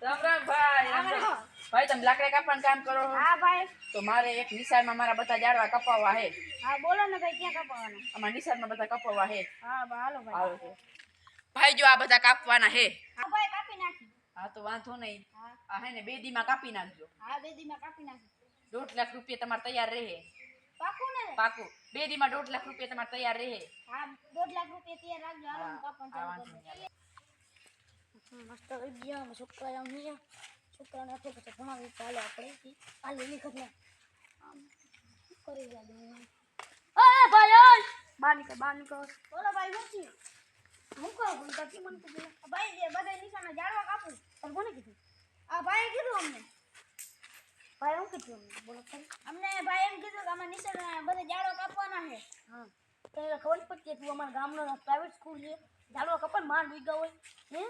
રામ રામ ભાઈ. રામ રામ. ભાઈ તમે લાકડા કાપવાનું કામ કરો છો? હા ભાઈ. તો મારે એક નિશાળમાં મારા બધા ઝાડવા કપાવવા હે. હા બોલો ને ભાઈ, ક્યાં કપાવવાના? અમારા નિશાળમાં બધા કપાવવા હે. હા હાલો ભાઈ. હાલો છે. ભાઈ જો આ બધા કાપવાના હે. હા ભાઈ, કાપી નાખી. હા તો વાંધો નહીં. હા. આ હે ને 2 દીમાં કાપી નાખજો. હા 2 દીમાં કાપી નાખી. 1.5 લાખ રૂપિયા તમારે તૈયાર રહે. પાકું ને? પાકું. 2 દીમાં 1.5 લાખ રૂપિયા તમારે તૈયાર રહે. હા 1.5 લાખ રૂપિયા તૈયાર રાખજો. હાલો હું કાપવાનું ચાલુ કરું. મસ્ત લઈ ગયા છોકરા આમ નહીં. છોકરાને આપે પછી ભણાવી ચાલો આપણે કાલે લીખત ને આમ કરી દે. ઓય ભાઈ બહાર નીકળ. બોલો ભાઈ મૂકી મૂકો બોલતા કે મને તો ભાઈ એ બધા નિશાના જાળવા કાપું. પણ કોને કીધું? આ ભાઈએ કીધું અમને. ભાઈ હું કીધું અમને? બોલો ખરી. અમને ભાઈ એમ કીધું કે અમે નિશાના બધા જાળવા કાપવાના છે. હા તને ખબર પડતી તું અમારા ગામનો પ્રાઇવેટ સ્કૂલ છે, જાળવા કપન માંડ વીગા હોય હે.